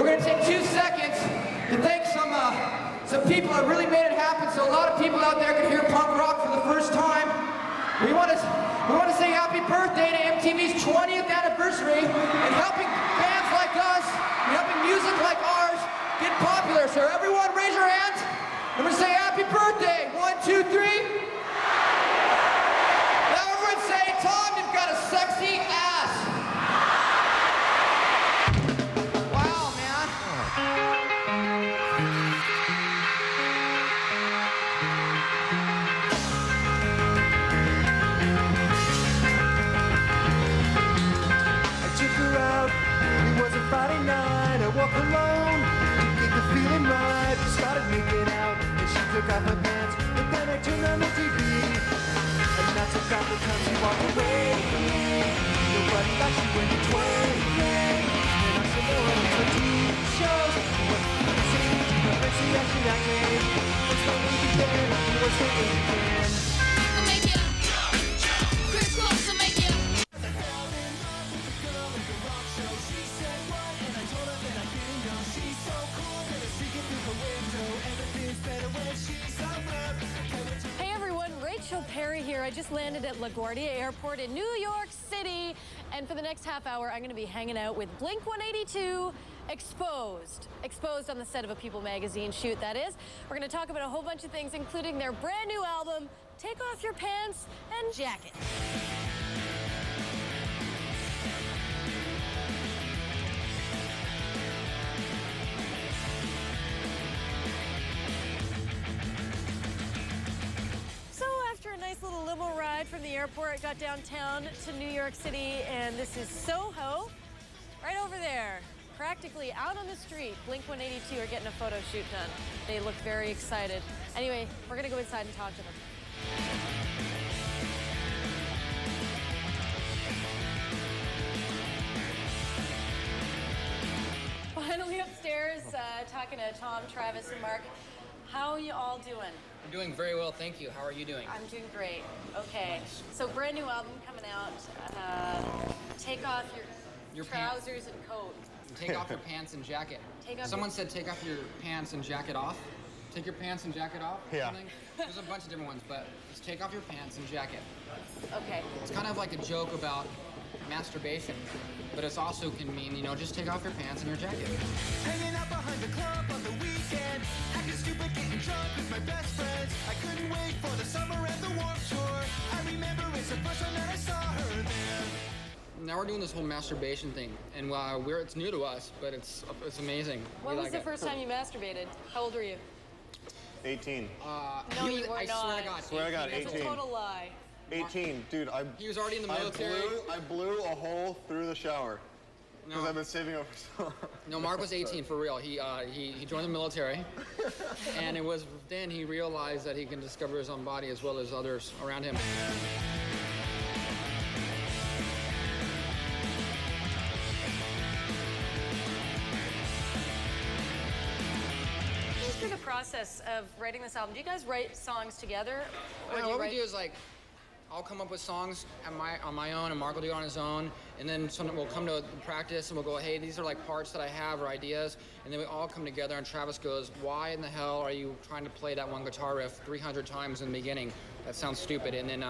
we're going to take 2 seconds to thank some people that really made it happen, so a lot of people out there can hear punk rock for the first time. We want to say happy birthday to MTV's 20th anniversary and helping bands like us, and helping music like ours get popular. So everyone raise your hands. I'm going to say happy birthday. 1, 2, 3. Now everyone say, Tom, you've got a sexy ass. Wow, man. I took her out, it was a Friday night. I walked alone to get the feeling right. We started making out, and she took off her pants, but then I turned on the TV. And that's about the time she walked away from me. Nobody thought she went to 20. And I said, no, it's a TV shows. What's the same? My friends see action I came. What's the age again? What's the age again? To make you crisscross, to make you. I fell in love with a girl at the rock show. She said what? And I told her that I didn't know. She's so cool that it's peeking through the window. Everything's better when she's around. Hey everyone, Rachel Perry here. I just landed at LaGuardia Airport in New York City. And for the next half hour, I'm going to be hanging out with Blink 182 Exposed. Exposed on the set of a People magazine shoot, that is. We're going to talk about a whole bunch of things, including their brand new album, Take Off Your Pants and Jacket. After a nice little limo ride from the airport, I got downtown to New York City, and this is Soho, right over there, practically out on the street. Blink 182 are getting a photo shoot done. They look very excited. Anyway, we're gonna go inside and talk to them. Finally upstairs, talking to Tom, Travis, and Mark. How are you all doing? I'm doing very well, thank you. How are you doing? I'm doing great. Okay. So brand new album coming out. Take off your trousers and coat. Take off your pants and jacket. Someone said take off your pants and jacket off. Take your pants and jacket off? Yeah. Something? There's a bunch of different ones, but it's take off your pants and jacket. Okay. It's kind of like a joke about masturbation, but it also can mean, you know, just take off your pants and your jacket. Hanging out behind the club on the weekend, acting stupid, getting drunk with my best friends. I couldn't wait for the summer and the Warped Tour. I remember it's the first time that I saw her there. Now we're doing this whole masturbation thing, and it's new to us, but it's amazing. When was the first time you masturbated? How old were you? 18. No, you were I not. swear to God, Swear to God, 18. That's a total lie. 18, dude. He was already in the military. I blew a hole through the shower because I've been saving up for so long. No, Mark was 18 for real. He joined the military, and it was then he realized that he can discover his own body as well as others around him. Just through the process of writing this album, do you guys write songs together? Or What we do is like, I'll come up with songs on my own, and Mark will do it on his own, and then we'll come to practice and we'll go, hey, these are like parts that I have or ideas, and then we all come together and Travis goes, why in the hell are you trying to play that one guitar riff 300 times in the beginning? That sounds stupid. And then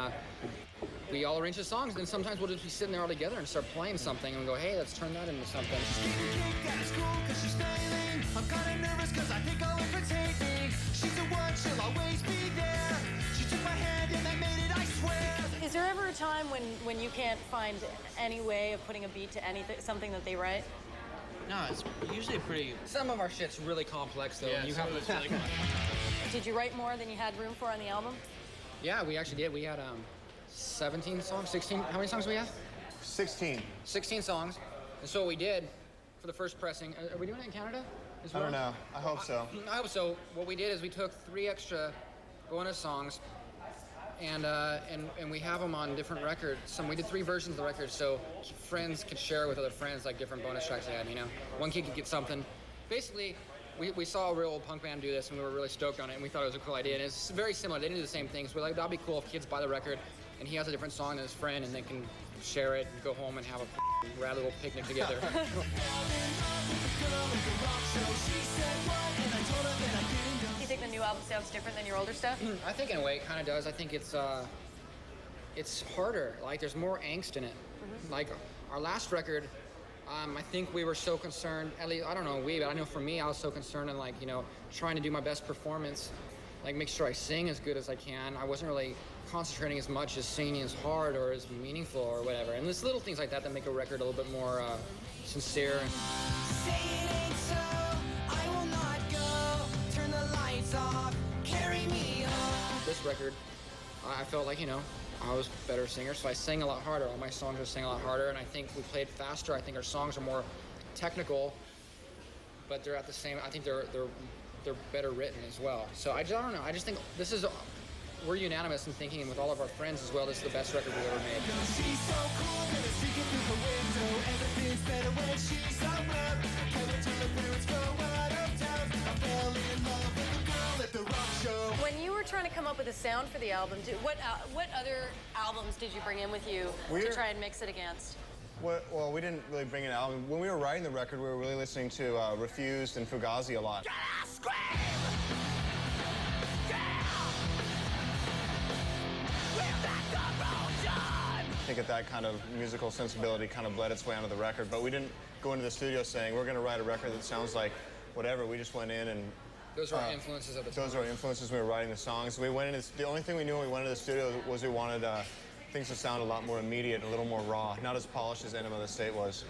we all arrange the songs, and then sometimes we'll just be sitting there all together and start playing something and go, hey, let's turn that into something. I'm kinda nervous cause I think I'll overtake me. She's the one, she'll always be there. She took my hand and I made it, I swear. Is there ever a time when you can't find any way of putting a beat to something that they write? No, it's usually pretty... Some of our shit's really complex though. Yeah, you some have of it's really complex. Did you write more than you had room for on the album? Yeah, we actually did. We had 17 songs, 16. How many songs do we have? 16. 16 songs. And so what we did for the first pressing, are we doing it in Canada? I don't know. I hope so. I hope so. What we did is we took 3 extra bonus songs, and we have them on different records. We did 3 versions of the record, so friends could share with other friends like different bonus tracks they had. You know, one kid could get something. Basically, we saw a real old punk band do this, and we were really stoked on it, and we thought it was a cool idea. And it's very similar. They didn't do the same things. We're like, that'd be cool if kids buy the record, and he has a different song than his friend, and they can share it and go home and have a rad little picnic together. Do you think the new album sounds different than your older stuff? I think in a way it kind of does. I think it's harder. Like there's more angst in it. Like our last record, I think we were so concerned. At least I don't know but I know for me, I was so concerned in like trying to do my best performance, like make sure I sing as good as I can. I wasn't really concentrating as much as singing as hard or as meaningful or whatever. And there's little things like that that make a record a little bit more sincere. Say it ain't so, I will not go. Turn the lights off, carry me home. This record, I felt like, I was a better singer, so I sang a lot harder. All my songs are sang a lot harder, and I think we played faster. I think our songs are more technical, but they're at the same, I think they're better written as well. So I don't know, I just think we're unanimous in thinking, and with all of our friends as well, this is the best record we've ever made. She's so cool, and it's sneaking through the window. Everything's better when she's around. Can't wait till the parents go out of town. I fell in love with a girl at the rock show. When you were trying to come up with a sound for the album, what other albums did you bring in with you to try and mix it against? Well, we didn't really bring an album. When we were writing the record, we were really listening to Refused and Fugazi a lot. I think that kind of musical sensibility kind of bled its way onto the record, but we didn't go into the studio saying we're going to write a record that sounds like whatever. We just went in and those are our influences at the time. Those are our influences when we were writing the songs. We went in. The only thing we knew when we went into the studio was we wanted things to sound a lot more immediate, a little more raw, not as polished as Enema of the State was.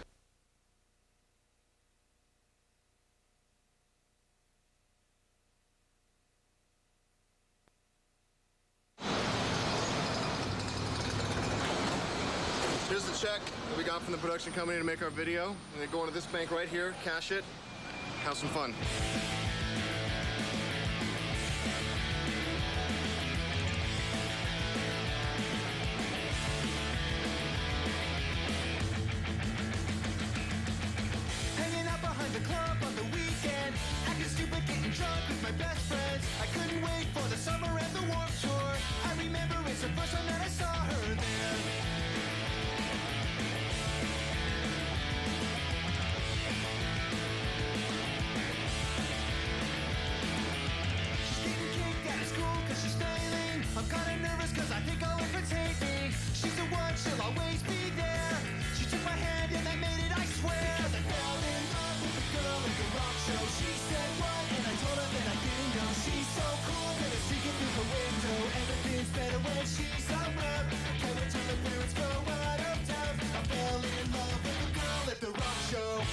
Here's the check that we got from the production company to make our video. And then go into this bank right here, cash it, have some fun. Hanging out behind the club on the weekend, acting stupid, getting drunk with my best friends. I couldn't wait for the summer and the Warped Tour. I remember it's the first time that I saw her there. I'm kinda nervous cause I think I'll invitate me. She's the one, she'll always be there. She took my hand and I made it, I swear. Cause I fell in love with the girl at the rock show. She said what? And I told her that I didn't know. She's so cool, gonna sneak it through the window. Everything's better when she's around. Can't wait till the parents go out of town. I fell in love with the girl at the rock show.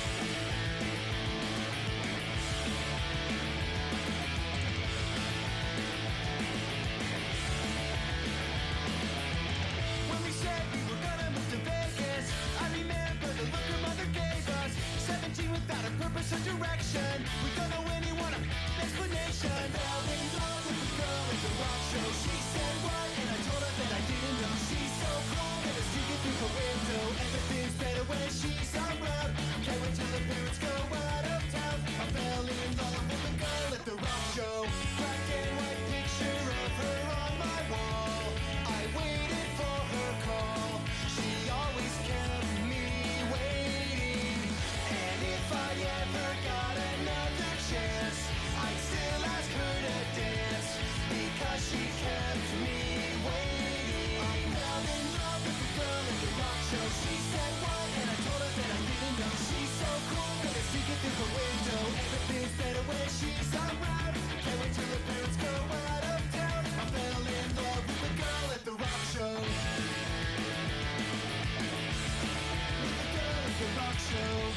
Without a purpose or direction, we don't know anyone an explanation. Fell in love with the girl at the rock show. She said what? And I told her that I didn't know. She's so cool, gonna sneak it through the window. Everything's better when she's around. Can't wait till the parents go out of town. I fell in love with the girl at the rock show. Black and white picture of her on my wall. I waited for her call. She always kept me waiting. And if I ever got another chance, I'd still ask her to dance, because she kept me waiting. I fell in love with the girl at the rock show. She said what? And I told her that I didn't know. She's so cool, gonna sneak it through the window. Everything's better when she's around. Can't wait till the parents go out of town. I fell in love with the girl at the rock show. With the girl at the rock show.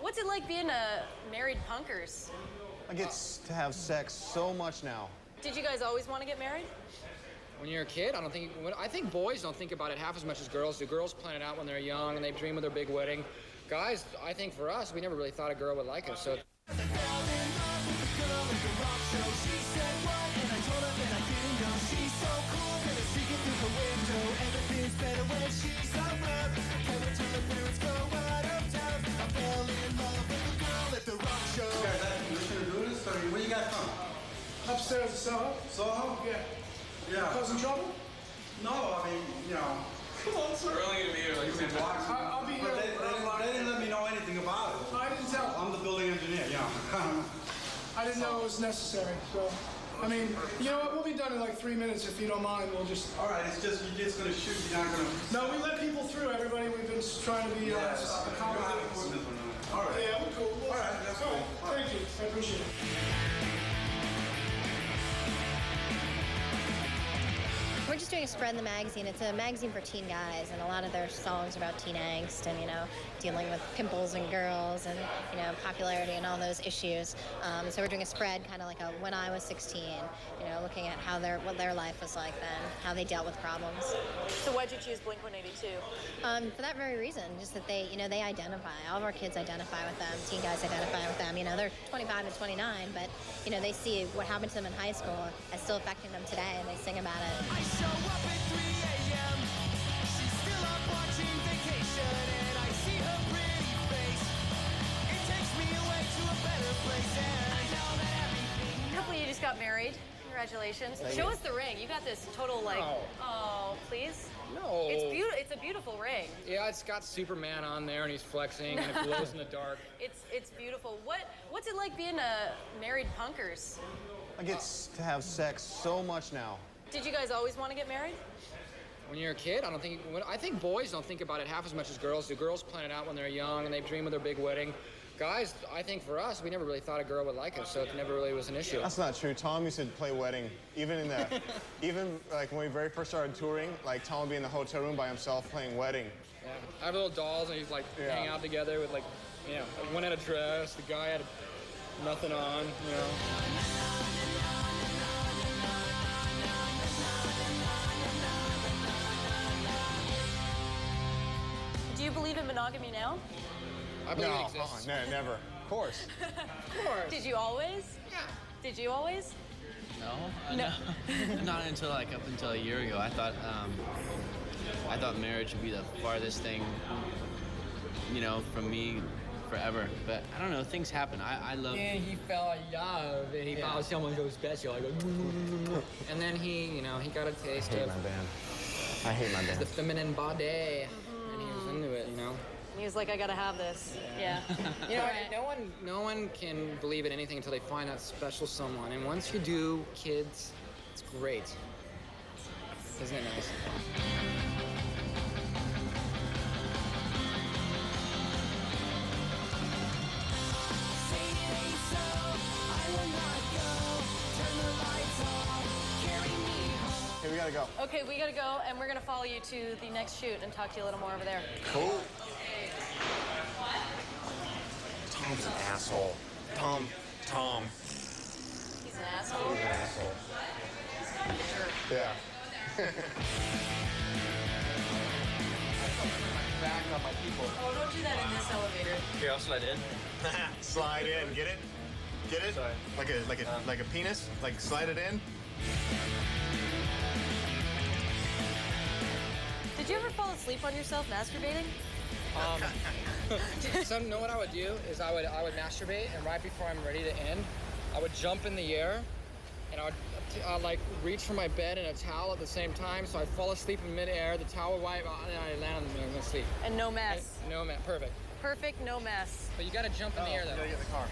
What's it like being a married punkers? I get to have sex so much now. Did you guys always want to get married? When you're a kid, I think boys don't think about it half as much as girls do. Girls plan it out when they're young and they dream of their big wedding. Guys, I think for us, we never really thought a girl would like us. So. Where you guys from? Upstairs at Soho. Soho? Yeah. Yeah. Causing trouble? No, I mean, you know. Come on, sir. We're only going to be here like 6 blocks. I'll be here. But they didn't let me know anything about it. I didn't tell. I'm the building engineer, yeah. I didn't know it was necessary, so. I mean, you know what? We'll be done in like 3 minutes if you don't mind. We'll just. All right, it's just you're just going to shoot. You're not going to. No, we let people through. Everybody, we've been trying to be accommodating. All right. Yeah, we're cool. All right, that's cool. Thank you. I appreciate it. We're just doing a spread in the magazine. It's a magazine for teen guys, and a lot of their songs are about teen angst and, you know, dealing with pimples and girls and, you know, popularity and all those issues. So we're doing a spread, kind of like a when I was 16, you know, looking at how what their life was like then, how they dealt with problems. So why'd you choose Blink-182? For that very reason, just that they, you know, they identify. All of our kids identify with them. Teen guys identify with them. You know, they're 25 and 29, but, you know, they see what happened to them in high school as still affecting them today, and they sing about it. I show up at 3 a.m. She's still up watching Vacation, and I see her pretty face. It takes me away to a better place, and I know that everything. A couple of you just got married. Congratulations. Show us the ring. You got this total like. Oh, please. No. It's beautiful. It's a beautiful ring. Yeah, it's got Superman on there and he's flexing and it glows in the dark. It's beautiful. What's it like being a married punkers? I get to have sex so much now. Did you guys always want to get married? When you're a kid, I think boys don't think about it half as much as girls do. Girls plan it out when they're young and they dream of their big wedding. Guys, I think for us, we never really thought a girl would like us, so it never really was an issue. That's not true. Tom used to play wedding, even in the, even like when we very first started touring, like Tom would be in the hotel room by himself playing wedding. Yeah. I have little dolls and he's like hang out together with like, you know, one had a dress, the guy had nothing on, you know. Do you believe in monogamy now? I believe it exists. No, never. Of course. Of course. Did you always? Yeah. Did you always? No. Not until up until a year ago. I thought marriage would be the farthest thing, you know, from me forever. But I don't know, things happen. I love. And he fell in love and he found someone so special. I go, and then he got a taste of I hate my band. the feminine body, and he was into it, you know. And he was like, I gotta have this. Yeah. You know, no one can believe in anything until they find that special someone. And once you do, kids, it's great. Isn't it nice? Hey, we gotta go. Okay, we gotta go, and we're gonna follow you to the next shoot and talk to you a little more over there. Cool. Tom's an asshole. Tom. He's an asshole. Yeah. Back on my people. Oh, don't do that in this elevator. Here, I'll slide in. Slide in. Get it? Get it? Sorry. Like a penis? Like slide it in? Did you ever fall asleep on yourself masturbating? Know what I would do is I would masturbate, and right before I'm ready to end, I would jump in the air, and I'd like reach for my bed and a towel at the same time, so I'd fall asleep in midair, the towel would wipe out, and I'd land on the and sleep. And no mess. No mess, perfect. Perfect, no mess. But you gotta jump in the air though. You gotta get in the car.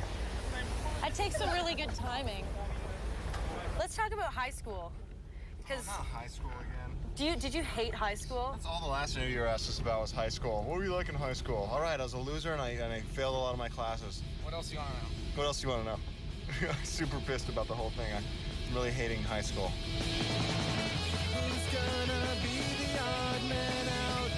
That takes some really good timing. Let's talk about high school. Because Not high school again. did you hate high school? That's all the last interview you asked us about was high school. What were you like in high school? All right, I was a loser and I failed a lot of my classes. What else do you wanna know? What else do you want to know? I'm super pissed about the whole thing. I'm really hating high school. Who's gonna be the odd man out?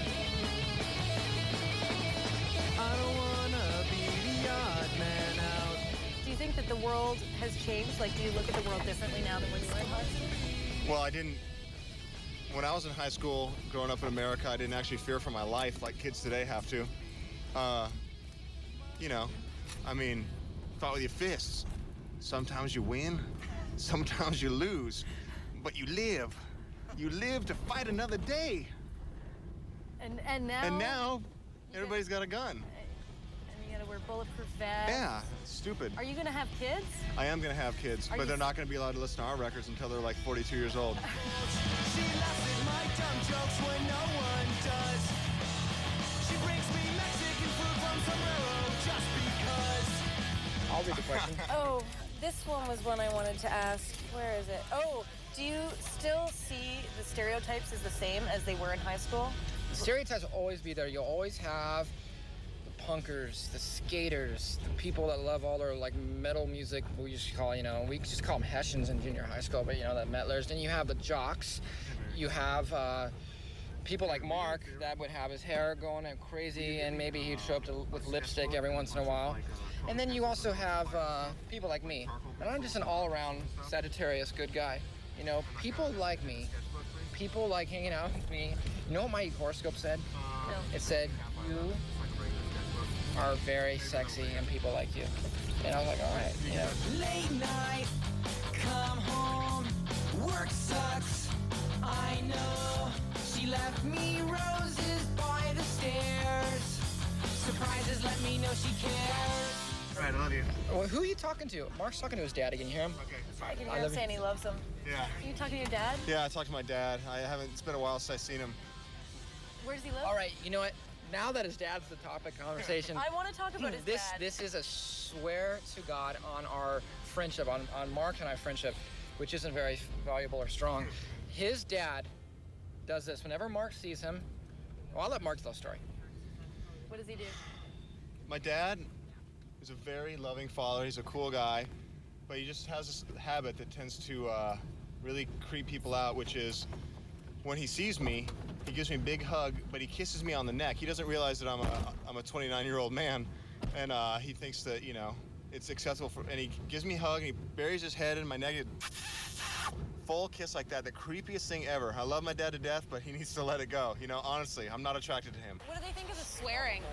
I don't wanna be the odd man out. Do you think that the world has changed? Like, do you look at the world differently now than when you were in high school? Well, I didn't when I was in high school, growing up in America, I didn't actually fear for my life like kids today have to. You know, I mean, fought with your fists. Sometimes you win, sometimes you lose, but you live. You live to fight another day. And now? And now, everybody's got a gun. And you gotta wear bulletproof vests. Yeah, it's stupid. Are you gonna have kids? I am gonna have kids, but they're not gonna be allowed to listen to our records until they're like 42 years old. She laughs at my dumb jokes when no one does. She brings me Mexican food from Sombrero just because. I'll read the question. Oh, this one was one I wanted to ask. Where is it? Oh, do you still see the stereotypes as the same as they were in high school? The stereotypes will always be there. You'll always have the punkers, the skaters, the people that love all their like metal music. We used to call, we just call them Hessians in junior high school, but the metalers. Then you have the jocks. You have people like Mark that would have his hair going crazy, and maybe he'd show up with lipstick every once in a while. And then you also have people like me, and I'm just an all-around Sagittarius good guy. People like me. People like hanging out with me. You know what my horoscope said? No. It said, you are very sexy and people like you. And I was like, all right, Late night, come home, work sucks, I know. She left me roses by the stairs. Surprises let me know she cares. All right, I love you. Well, who are you talking to? Mark's talking to his dad. Can you hear him? Okay. I can hear him saying he loves him. Yeah. Are you talking to your dad? Yeah, I talked to my dad. It's been a while since I've seen him. Where does he live? All right, you know what? Now that his dad's the topic of conversation, I want to talk about his dad. This is a swear to God on our friendship, on Mark and I friendship, which isn't very valuable or strong. His dad does this whenever Mark sees him. Well, I'll let Mark tell the story. What does he do? My dad is a very loving father. He's a cool guy, but he just has this habit that tends to really creep people out, which is when he sees me, he gives me a big hug, but he kisses me on the neck. He doesn't realize that I'm a 29-year-old man, and he thinks that, it's acceptable and he gives me a hug, and he buries his head in my neck. Full kiss like that, the creepiest thing ever. I love my dad to death, but he needs to let it go. Honestly, I'm not attracted to him. What do they think of the swearing?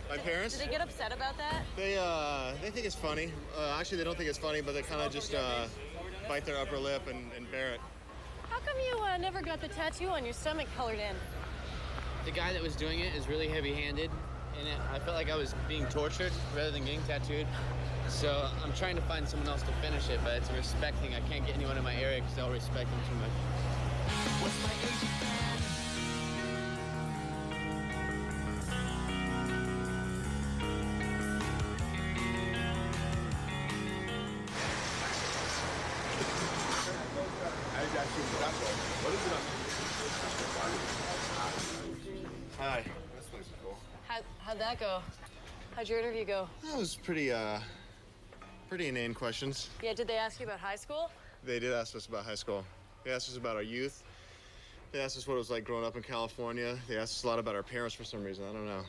My parents? Do they get upset about that? They think it's funny. Actually, they don't think it's funny, but they kind of just bite their upper lip and bear it. How come you never got the tattoo on your stomach colored in? The guy that was doing it is really heavy-handed, and I felt like I was being tortured rather than getting tattooed. So I'm trying to find someone else to finish it, but it's a respect thing. I can't get anyone in my area because they'll respect him too much. What's my age again? Hi. This place is cool. How'd that go? How'd your interview go? That was pretty inane questions. Yeah, did they ask you about high school? They did ask us about high school. They asked us about our youth. They asked us what it was like growing up in California. They asked us a lot about our parents for some reason. I don't know.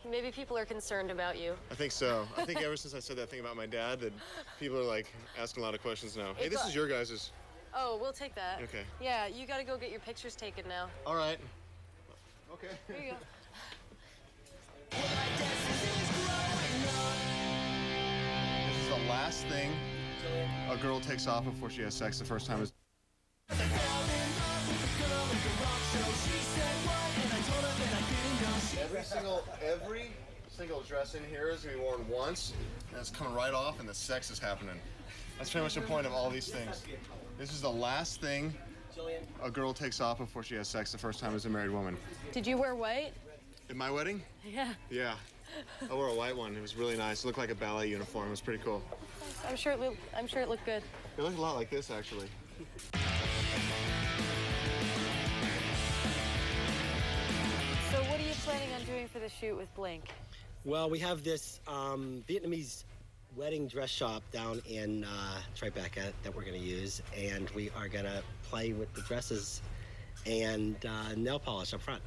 Maybe people are concerned about you. I think so. I think ever since I said that thing about my dad, that people are like asking a lot of questions now. Hey, this is your guys's. Oh, we'll take that. Okay. Yeah, you gotta go get your pictures taken now. All right. Okay. Here you go. This is the last thing a girl takes off before she has sex the first time. Every single dress in here is gonna be worn once, and it's coming right off, and the sex is happening. That's pretty much the point of all these things. This is the last thing a girl takes off before she has sex the first time as a married woman. Did you wear white? At my wedding? Yeah. Yeah. I wore a white one. It was really nice. It looked like a ballet uniform. It was pretty cool. I'm sure it looked good. It looked a lot like this, actually. So what are you planning on doing for the shoot with Blink? Well, we have this Vietnamese wedding dress shop down in Tribeca that we're going to use, and we are going to play with the dresses and nail polish up front.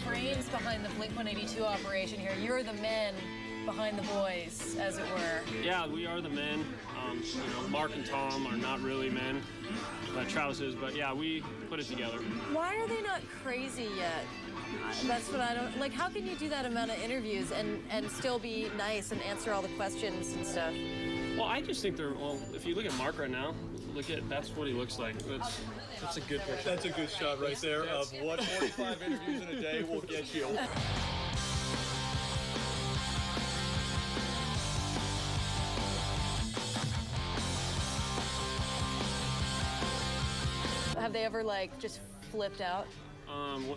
brains behind the Blink-182 operation here. You're the men behind the boys, as it were. Yeah, we are the men. You know, Mark and Tom are not really men, but Travis is. But yeah, we put it together. Why are they not crazy yet? That's what I don't, like, how can you do that amount of interviews and still be nice and answer all the questions and stuff? Well, I just think they're, well, if you look at Mark right now, that's what he looks like. That's a good picture. That's a good shot right there of what 45 interviews in a day will get you. Have they ever, like, just flipped out?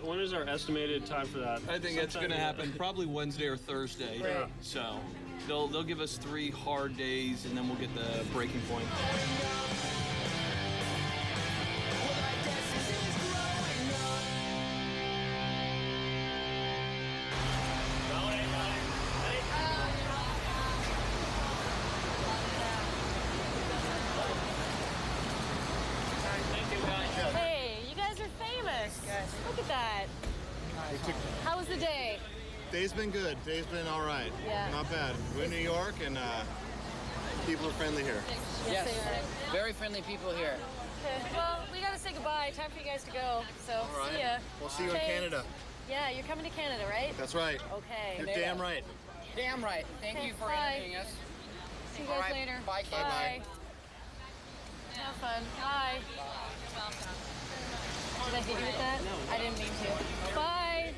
When is our estimated time for that? I think it's going to happen probably Wednesday or Thursday. Right. So they'll give us 3 hard days, and then we'll get the breaking point. Hey, you guys are famous. Look at that. How was the day? Day's been good. Day's been all right. Yeah. Not bad. We're in New York, and people are friendly here. Yes, they are. Very friendly people here. Okay. Well, we gotta say goodbye. Time for you guys to go. So, All right. see ya. We'll see you in Okay. Canada. Yeah, you're coming to Canada, right? That's right. Okay. You're damn right. Damn right. Thank Okay, you for bye. interviewing us. See you All guys right. later. Bye, kid. Bye. Have fun. Bye. Did I hit you with that? No. I didn't mean to. Bye.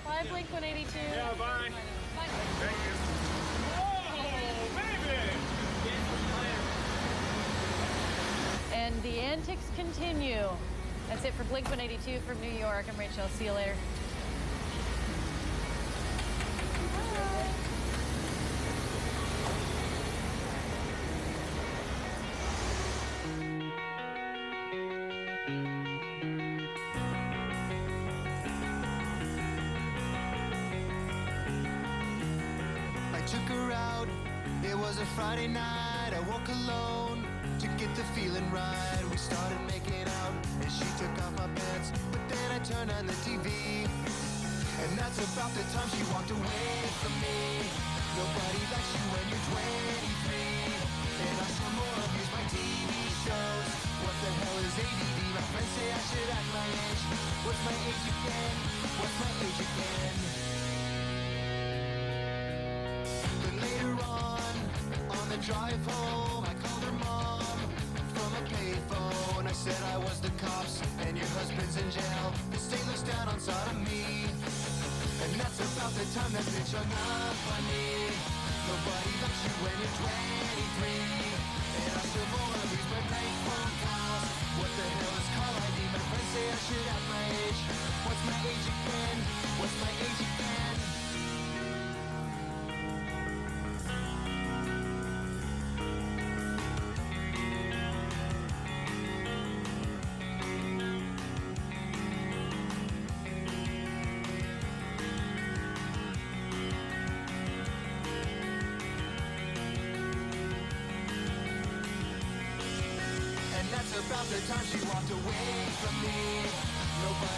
Bye, Blink-182. Yeah, bye. Bye. Thank you. Oh, baby! And the antics continue. That's it for Blink-182 from New York. I'm Rachel. See you later. I took her out, it was a Friday night. I woke alone to get the feeling right. We started making out and she took off my pants, but then I turned on the TV. And that's about the time she walked away from me. Nobody likes you when you're 23. And I still more abuse my TV shows. What the hell is ADD? My friends say I should act my age. What's my age again? What's my age again? Then later on the drive home, I called her mom from a payphone. I said I was the cops and your husband's in jail. The state looks down on sodomy. And that's about the time that bitch hung up on me. Nobody likes you when you're 23. And I still more abuse my bank phone calls. What the hell is call ID? My friends say I should have my age. What's my age again? What's my age again? And that's about the time she walked away from me. Nobody